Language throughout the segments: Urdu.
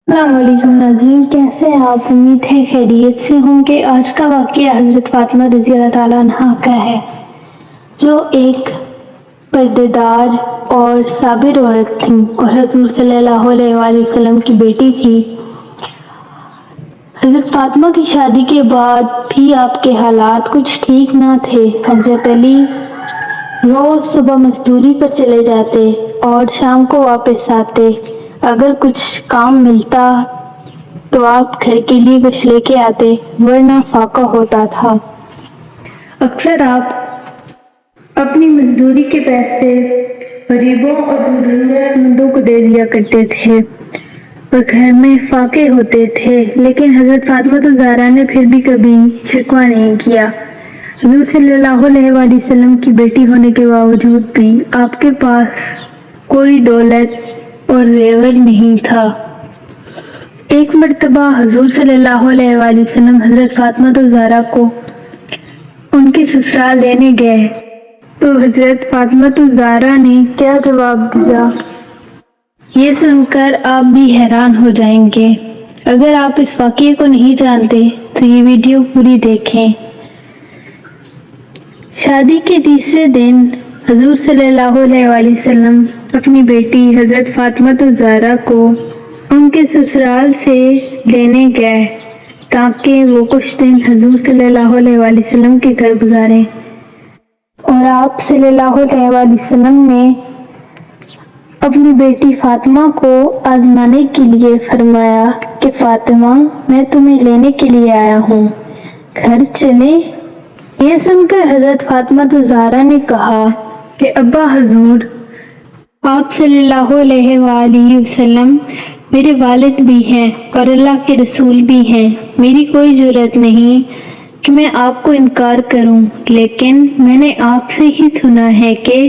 السلام علیکم ناظرین، کیسے ہیں آپ؟ امید ہے خیریت سے ہوں گے۔ آج کا واقعہ حضرت فاطمہ رضی اللہ تعالیٰ عنہا کا ہے، جو ایک پردےدار اور صابر عورت تھیں اور حضور صلی اللہ علیہ وآلہ وسلم کی بیٹی تھی۔ حضرت فاطمہ کی شادی کے بعد بھی آپ کے حالات کچھ ٹھیک نہ تھے۔ حضرت علی روز صبح مزدوری پر چلے جاتے اور شام کو واپس آتے۔ اگر کچھ کام ملتا تو آپ گھر کے لیے کچھ لے کے آتے، ورنہ فاقہ ہوتا تھا۔ اکثر آپ اپنی مزدوری کے پیسے غریبوں اور ضرورت مندوں کو دے دیا کرتے تھے اور گھر میں فاقے ہوتے تھے، لیکن حضرت فاطمہ الزہرا نے پھر بھی کبھی شکوہ نہیں کیا۔ حضور صلی اللہ علیہ وآلہ وسلم کی بیٹی ہونے کے باوجود بھی آپ کے پاس کوئی دولت اور زیور نہیں تھا۔ ایک مرتبہ حضور صلی اللہ علیہ وآلہ وسلم حضرت فاطمہ الزہرا کو ان کے سسرال لینے گئے تو حضرت فاطمہ الزہرا نے کیا جواب دیا، یہ سن کر آپ بھی حیران ہو جائیں گے۔ اگر آپ اس واقعے کو نہیں جانتے تو یہ ویڈیو پوری دیکھیں۔ شادی کے تیسرے دن حضور صلی اللہ علیہ وآلہ وسلم اپنی بیٹی حضرت فاطمہ الزہرا کو ان کے سسرال سے لینے گئے تاکہ وہ کچھ دن حضور صلی اللہ علیہ وآلہ وسلم کے گھر گزاریں، اور آپ صلی اللہ علیہ وآلہ وسلم نے اپنی بیٹی فاطمہ کو آزمانے کے لیے فرمایا کہ فاطمہ، میں تمہیں لینے کے لیے آیا ہوں، گھر چلیں؟ یہ سن کر حضرت فاطمہ الزہرا نے کہا کہ ابا حضور، آپ صلی اللہ علیہ وآلہ وسلم میرے والد بھی ہیں اور اللہ کے رسول بھی ہیں، میری کوئی جرأت نہیں کہ میں آپ کو انکار کروں، لیکن میں نے آپ سے ہی سنا ہے کہ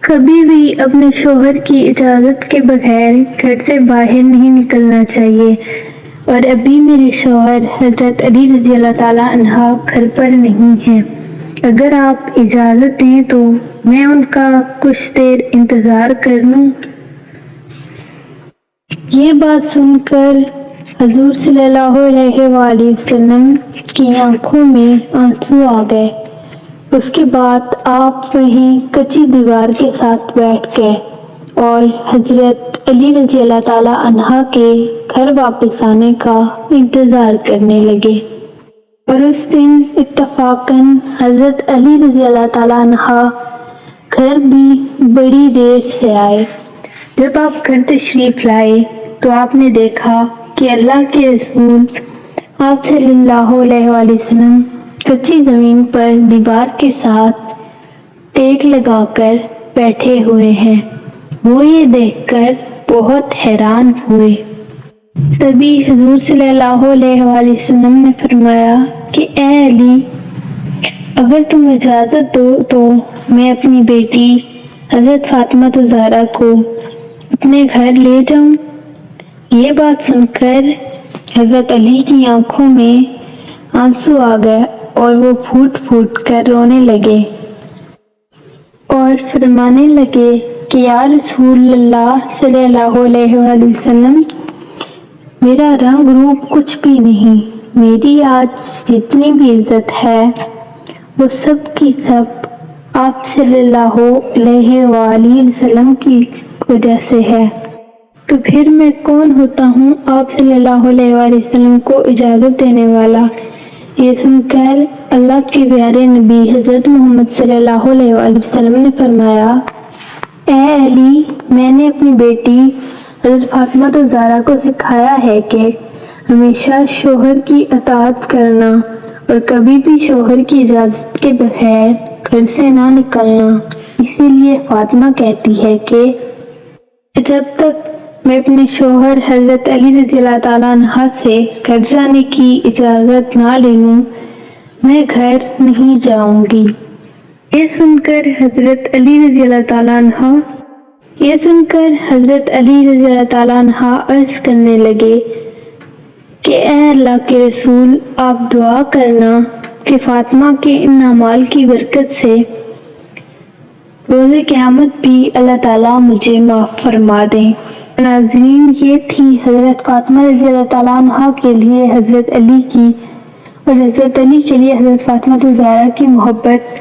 کبھی بھی اپنے شوہر کی اجازت کے بغیر گھر سے باہر نہیں نکلنا چاہیے، اور ابھی میرے شوہر حضرت علی رضی اللہ تعالیٰ عنہ گھر پر نہیں ہیں۔ اگر آپ اجازت دیں تو میں ان کا کچھ دیر انتظار کر لوں۔ یہ بات سن کر حضور صلی اللہ علیہ وآلہ وسلم کی آنکھوں میں آنسو آ گئے۔ اس کے بعد آپ وہیں کچی دیوار کے ساتھ بیٹھ گئے اور حضرت علی رضی اللہ تعالیٰ عنہ کے گھر واپس آنے کا انتظار کرنے لگے۔ اور اس دن اتفاقاً حضرت علی رضی اللہ تعالیٰ عنہ گھر بھی بڑی دیر سے آئے۔ جب آپ گھر تشریف لائے تو آپ نے دیکھا کہ اللہ کے رسول آپ صلی اللہ علیہ وآلہ وسلم کچی زمین پر دیوار کے ساتھ ٹیک لگا کر بیٹھے ہوئے ہیں۔ وہ یہ دیکھ کر بہت حیران ہوئے۔ تبھی حضور صلی اللہ علیہ وآلہ وسلم نے فرمایا کہ اے علی، اگر تم اجازت دو تو میں اپنی بیٹی حضرت فاطمہ الزہرا کو اپنے گھر لے جاؤں۔ یہ بات سن کر حضرت علی کی آنکھوں میں آنسو آ گئے اور وہ پھوٹ پھوٹ کر رونے لگے اور فرمانے لگے کہ یا رسول اللہ صلی اللہ علیہ وآلہ وسلم، میرا رنگ روپ کچھ بھی نہیں، میری آج جتنی بھی عزت ہے وہ سب کی سب آپ صلی اللہ علیہ وآلہ وسلم کی وجہ سے ہے، تو پھر میں کون ہوتا ہوں آپ صلی اللہ علیہ وآلہ وسلم کو اجازت دینے والا۔ یہ سن کر اللہ کے پیارے نبی حضرت محمد صلی اللہ علیہ وآلہ وسلم نے فرمایا، اے علی، میں نے اپنی بیٹی حضرت فاطمہ الزہرا کو سکھایا ہے کہ ہمیشہ شوہر کی اطاعت کرنا اور کبھی بھی شوہر کی اجازت کے بغیر گھر سے نہ نکلنا۔ اسی لیے فاطمہ کہتی ہے کہ جب تک میں اپنے شوہر حضرت علی رضی اللہ تعالیٰ عنہ سے گھر جانے کی اجازت نہ لے لوں، میں گھر نہیں جاؤں گی۔ یہ سن کر حضرت علی رضی اللہ تعالیٰ عنہ عرض کرنے لگے کہ اے اللہ کے رسول، آپ دعا کرنا کہ فاطمہ کے ان اعمال کی برکت سے روز قیامت بھی اللہ تعالیٰ مجھے معاف فرما دیں۔ ناظرین، یہ تھی حضرت فاطمہ رضی اللہ تعالیٰ عنہ کے لیے حضرت علی کی اور حضرت علی کے لیے حضرت فاطمہ الزہرا کی محبت۔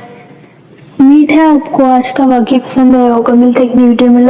امید ہے آپ کو آج کا واقعہ پسند آیا ہوگا۔ ملتے ہیں ایک نئی ویڈیو میں۔